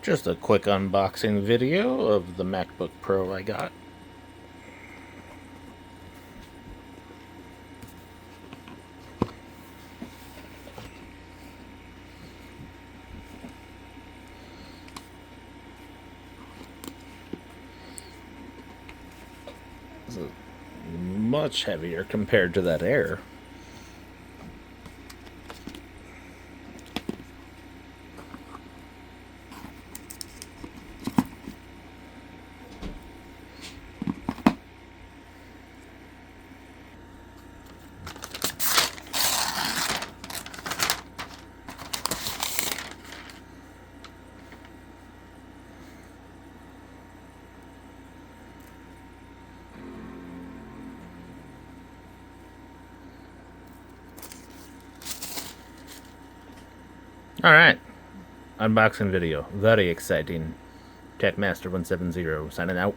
Just a quick unboxing video of the MacBook Pro I got. This is much heavier compared to that Air. Alright, unboxing video. Very exciting. Techmaster170 signing out.